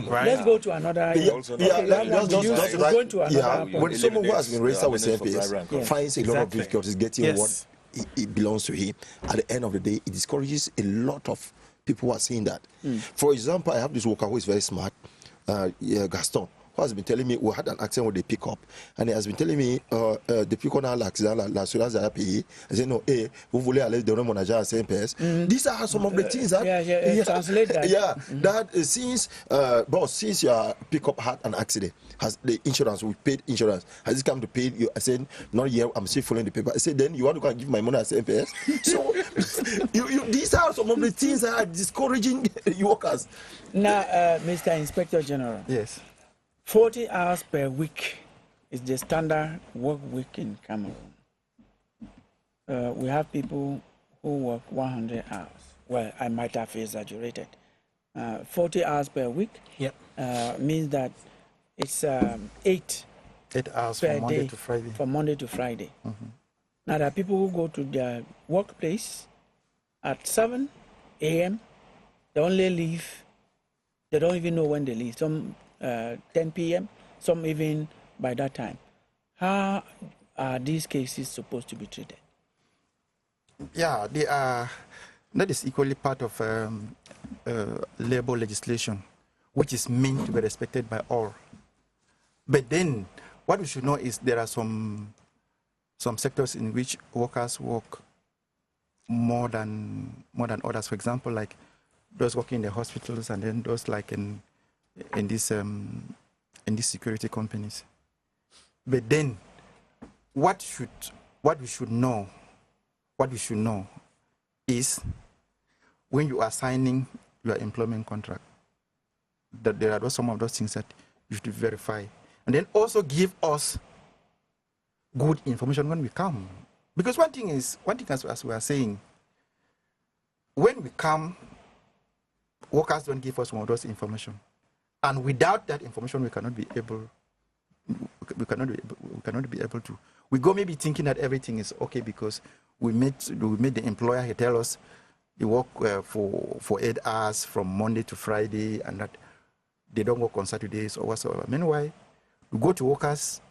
right? Let's go to another. When someone who has been registered with CNPS finds a lot of difficulties getting what it belongs to him, at the end of the day, it discourages a lot of people who are seeing that. For example, I have this worker who is very smart, Gaston, who has been telling me we had an accident with the pickup, and he has been telling me the pickup now l'assurance a payé. I said no, vous voulez aller donner mon argent à CNPS. These are some of the things that translate that. That since your pickup had an accident, has the insurance, we paid insurance, has it come to pay you? I said not yet, I'm still following the paper. I said then you want to go and give my money at CNPS? So these are some of the things that are discouraging workers. Now, Mr. Inspector General. Yes. 40 hours per week is the standard work week in Cameroon. We have people who work 100 hours. Well, I might have exaggerated. 40 hours per week means that it's 8 hours per from Monday day to Friday. From Monday to Friday. Now, there are people who go to their workplace at 7 a.m. They only leave. They don't even know when they leave. Some 10 p.m., some even by that time. How are these cases supposed to be treated? Yeah, they are. That is equally part of labor legislation, which is meant to be respected by all. But then, what we should know is there are some sectors in which workers work more than others. For example, like those working in the hospitals, and then those like in these security companies. But then, what we should know is when you are signing your employment contract, that there are some of those things that you should verify, and then also give us good information when we come. Because one thing as we are saying, when we come, workers don't give us some of those information. And without that information, we cannot be able to. We go maybe thinking that everything is okay because we made the employer, he tell us he work for 8 hours from Monday to Friday, and that. they don't work on Saturdays or whatsoever. Meanwhile, you go to workers,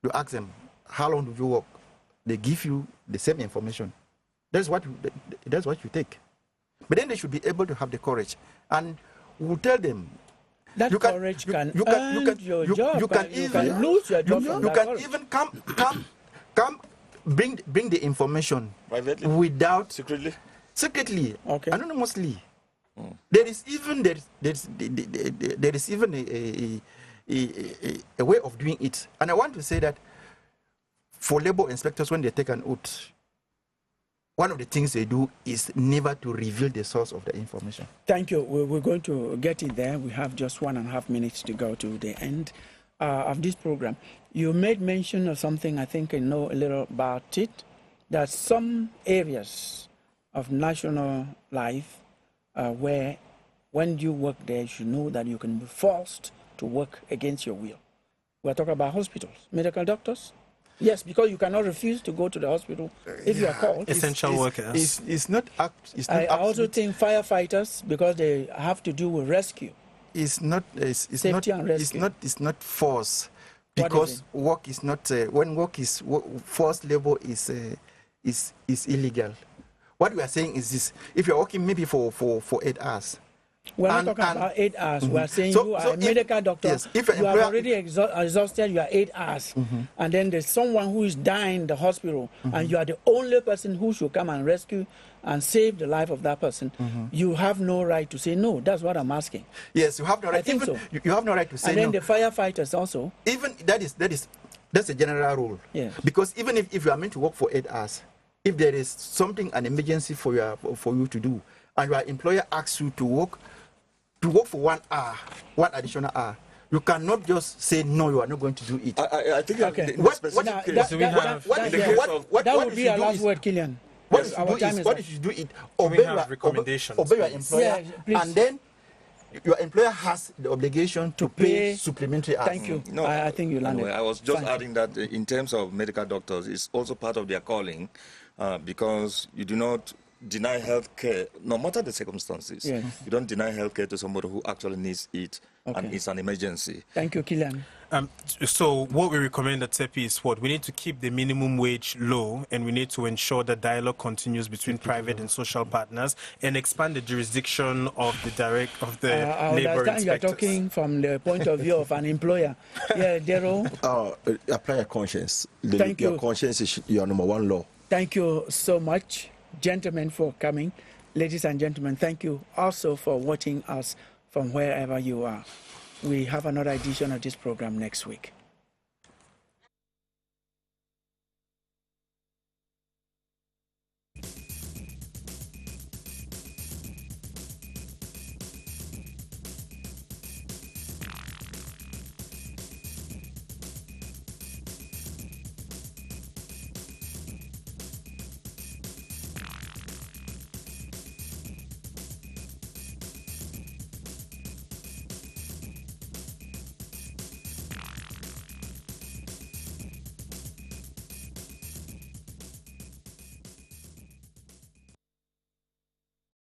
you ask them, how long do you work? They give you the same information. That's what you take. But then they should be able to have the courage. And we'll tell them, that courage can earn your job. You can lose your job. You can even come bring the information privately, without secretly, okay, anonymously. There is even a way of doing it. And I want to say that for labor inspectors, when they take an oath, one of the things they do is never to reveal the source of the information. Thank you. We're going to get it there. We have just 1.5 minutes to go to the end of this program. You made mention of something, I think I know a little about it, that some areas of national life where when you work there, you should know that you can be forced to work against your will. We're talking about hospitals, medical doctors. Yes, because you cannot refuse to go to the hospital if you are called. Essential workers. It's not. I also think firefighters, because they have to do with rescue. It's not. Safety and rescue. It's not force, because work is not. When work is forced labor is illegal. What we are saying is this: if you are working maybe for 8 hours. We're not talking about 8 hours. We're saying you are a medical doctor. Yes, if you have already exhausted your 8 hours. And then there's someone who is dying in the hospital, and you are the only person who should come and rescue and save the life of that person. You have no right to say no. That's what I'm asking. Yes, you have no right. I think so. You have no right to say no. And then no. the firefighters also. Even that's a general rule. Yes. Because even if you are meant to work for 8 hours, if there is an emergency for you to do, and your employer asks you to work for 1 hour, 1 additional hour, you cannot just say no, you are not going to do it. I think okay. That would be our last word, Killian. What you should do is obey your employer, and then your employer has the obligation to pay supplementary hours. Thank you. No, I think you landed. Anyway, I was just adding that in terms of medical doctors, it's also part of their calling, because you do not deny health care, no matter the circumstances. Yes. You don't deny health care to somebody who actually needs it, and it's an emergency. Thank you, Killian. So what we recommend at CEPI is what? We need to keep the minimum wage low, and we need to ensure that dialogue continues between private and social partners, and expand the jurisdiction of the labor inspectors. I understand you are talking from the point of view of an employer. Yeah, Daryl? Apply your conscience. Thank you. Your conscience is your number one law. Thank you so much, gentlemen, for coming. Ladies and gentlemen, thank you also for watching us from wherever you are. We have another edition of this program next week.